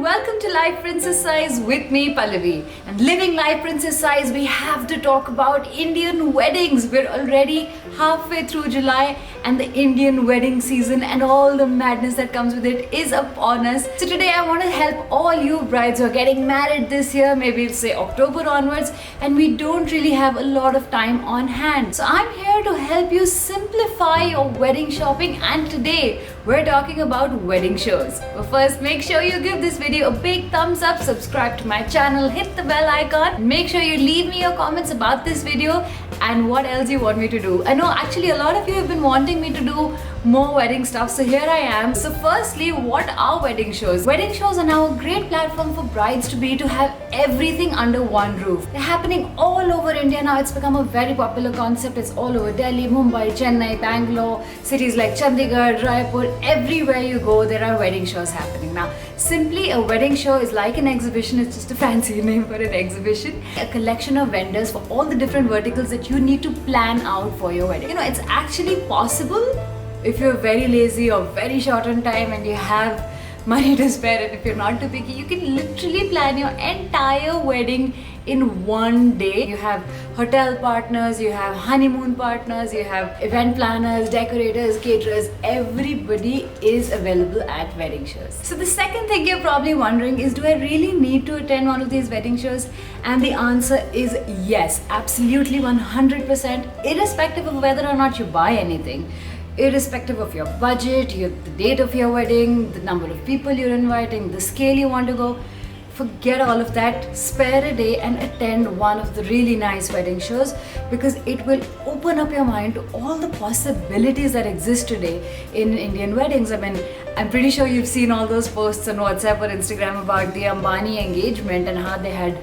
welcome to Life Princess Size with me, Pallavi. And living Life Princess Size, we have to talk about Indian weddings. We're already halfway through July and the Indian wedding season and all the madness that comes with it is upon us. So today I want to help all you brides who are getting married this year, maybe say October onwards, and we don't really have a lot of time on hand. So I'm here to help you simplify your wedding shopping, and today we're talking about wedding shows. But first, make sure you give this video a big thumbs up, subscribe to my channel, hit the bell icon, make sure you leave me your comments about this video and what else you want me to do. I know actually a lot of you have been wanting me to do more wedding stuff, so here I am. So firstly, what are wedding shows? Wedding shows are now a great platform for brides to have everything under one roof. They're happening all over India now. It's become a very popular concept. It's all over Delhi, Mumbai, Chennai, Bangalore, cities like Chandigarh, Raipur. Everywhere you go, there are wedding shows happening now. Simply, a wedding show is like an exhibition. It's just a fancy name for an exhibition. A collection of vendors for all the different verticals that you need to plan out for your wedding. You know, it's actually possible if you're very lazy or very short on time and you have money to spare, and if you're not too picky, you can literally plan your entire wedding in one day. You have hotel partners, you have honeymoon partners, you have event planners, decorators, caterers. Everybody is available at wedding shows. So the second thing you're probably wondering is, do I really need to attend one of these wedding shows? And the answer is yes, absolutely 100%, irrespective of whether or not you buy anything. Irrespective of your budget, the date of your wedding, the number of people you're inviting, the scale you want to go, forget all of that. Spare a day and attend one of the really nice wedding shows, because it will open up your mind to all the possibilities that exist today in Indian weddings. I mean, I'm pretty sure you've seen all those posts on WhatsApp or Instagram about the Ambani engagement and how they had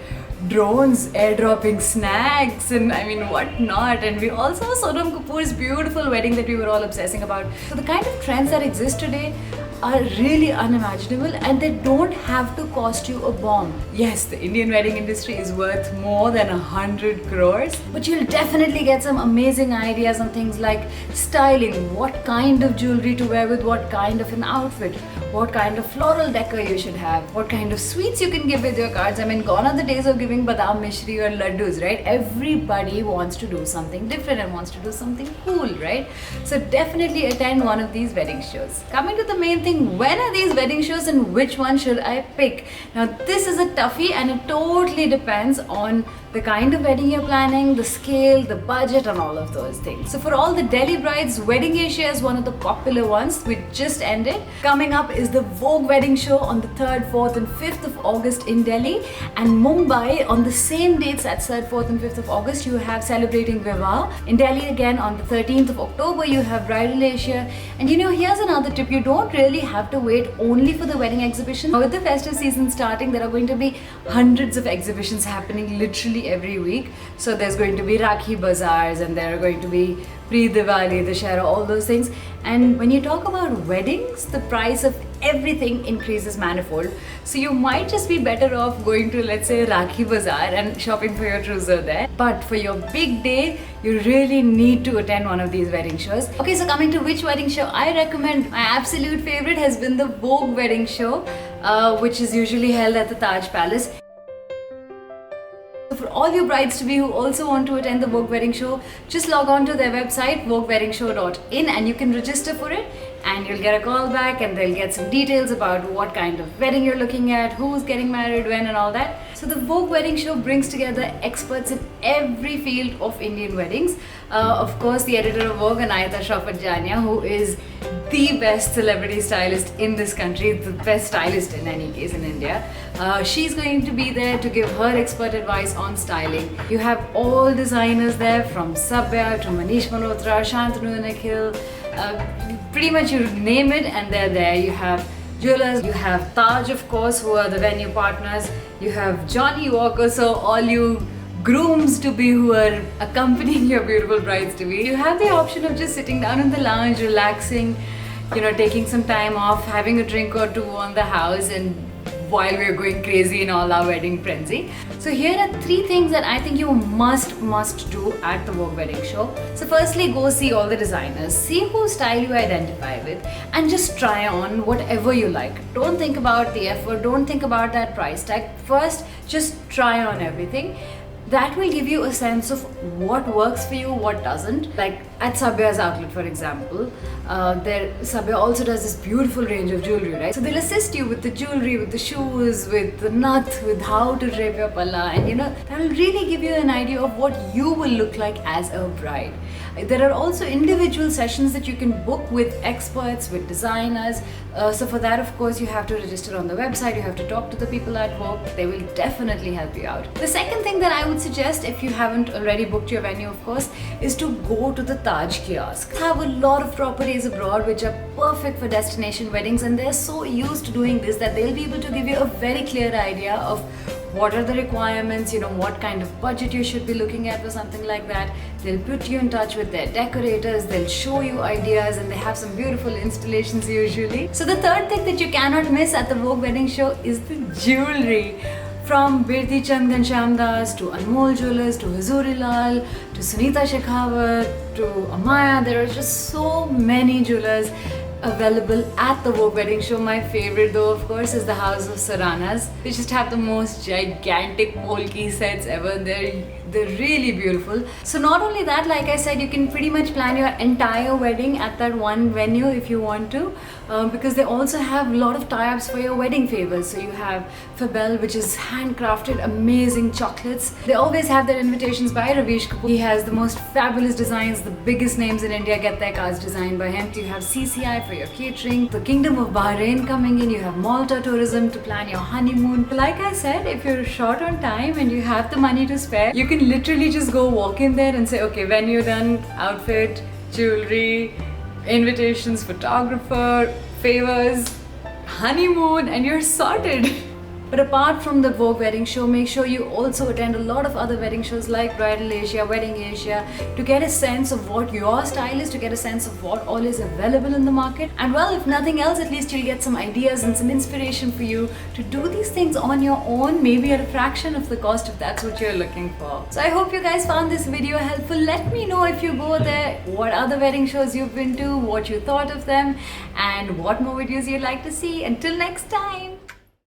drones airdropping snacks and I mean what not. And we also saw Sonam Kapoor's beautiful wedding that we were all obsessing about. So the kind of trends that exist today are really unimaginable, and they don't have to cost you a bomb. Yes, the Indian wedding industry is worth more than 100 crores, but you'll definitely get some amazing ideas on things like styling, what kind of jewelry to wear with what kind of an outfit, what kind of floral decor you should have, what kind of sweets you can give with your cards. I mean, gone are the days of giving badam mishri or laddus, right? Everybody wants to do something different and wants to do something cool, right? So definitely attend one of these wedding shows. Coming to the main thing, when are these wedding shows and which one should I pick? Now this is a toughie, and it totally depends on the kind of wedding you're planning, the scale, the budget and all of those things. So for all the Delhi brides, Wedding Asia is one of the popular ones which just ended. Coming up is the Vogue wedding show on the 3rd, 4th and 5th of August in Delhi, and Mumbai on the same dates, that's 3rd, 4th and 5th of August, you have Celebrating Vivah. In Delhi again on the 13th of October you have Bridal Asia. And you know, here's another tip, you don't really have to wait only for the wedding exhibition. With the festive season starting, there are going to be hundreds of exhibitions happening literally every week. So there's going to be Rakhi bazaars, and there are going to be pre-Diwali, Dussehra, all those things. And when you talk about weddings, the price of everything increases manifold. So you might just be better off going to, let's say, Rakhi bazaar and shopping for your trousseau there. But for your big day, you really need to attend one of these wedding shows. Okay, so coming to which wedding show I recommend, my absolute favorite has been the Bogue wedding show, which is usually held at the Taj Palace. For all you brides-to-be who also want to attend the Vogue wedding show, just log on to their website vogueweddingshow.in and you can register for it, and you'll get a call back and they'll get some details about what kind of wedding you're looking at, who's getting married when and all that. So the Vogue wedding show brings together experts in every field of Indian weddings. Of course, the editor of Vogue, Anaita, Shroff, Adjania, who is the best celebrity stylist in this country, the best stylist in any case in India. She's going to be there to give her expert advice on styling. You have all designers there, from Sabya to Manish Malhotra, Shantanu Nikhil, pretty much you name it and they're there. You have jewelers, you have Taj of course, who are the venue partners, you have Johnny Walker, so all you grooms to be who are accompanying your beautiful brides to be. You have the option of just sitting down in the lounge, relaxing, you know, taking some time off, having a drink or two on the house and while we're going crazy in all our wedding frenzy. So here are 3 things that I think you must do at the Vogue wedding show. So firstly, go see all the designers, see whose style you identify with, and just try on whatever you like. Don't think about the effort, don't think about that price tag. First, just try on everything. That will give you a sense of what works for you, what doesn't. Like at Sabya's outlet, for example, Sabya also does this beautiful range of jewelry, right? So they'll assist you with the jewelry, with the shoes, with the nath, with how to drape your palla, and that will really give you an idea of what you will look like as a bride. There are also individual sessions that you can book with experts, with designers. So for that, of course, you have to register on the website, you have to talk to the people at Vogue. They will definitely help you out. The second thing that I would suggest, if you haven't already booked your venue, of course, is to go to the Taj Kiosk. They have a lot of properties abroad which are perfect for destination weddings, and they're so used to doing this that they'll be able to give you a very clear idea of what are the requirements, what kind of budget you should be looking at for something like that. They'll put you in touch with their decorators, they'll show you ideas, and they have some beautiful installations usually. So the third thing that you cannot miss at the Vogue wedding show is the jewelry. From Birdichand Ghanshyamdas to Anmol Jewellers to Hazoorilal to Sunita Shekhawat to Amaya, there are just so many jewelers available at the Vogue wedding show. My favorite though, of course, is the House of Surana's. They just have the most gigantic polki sets ever. They're really beautiful. So not only that, like I said, you can pretty much plan your entire wedding at that one venue if you want to, because they also have a lot of tie-ups for your wedding favors. So you have Fabelle, which is handcrafted amazing chocolates. They always have their invitations by Ravish Kapoor. He has the most fabulous designs. The biggest names in India get their cards designed by him. You have CCI for your catering, the Kingdom of Bahrain coming in, you have Malta tourism to plan your honeymoon. Like I said, if you're short on time and you have the money to spare, you can literally just go walk in there and say, okay, venue done, outfit, jewelry, invitations, photographer, favors, honeymoon, and you're sorted. But apart from the Vogue wedding show, make sure you also attend a lot of other wedding shows like Bridal Asia, Wedding Asia, to get a sense of what your style is, to get a sense of what all is available in the market. And well, if nothing else, at least you'll get some ideas and some inspiration for you to do these things on your own, maybe at a fraction of the cost if that's what you're looking for. So I hope you guys found this video helpful. Let me know if you go there, what other wedding shows you've been to, what you thought of them, and what more videos you'd like to see. Until next time.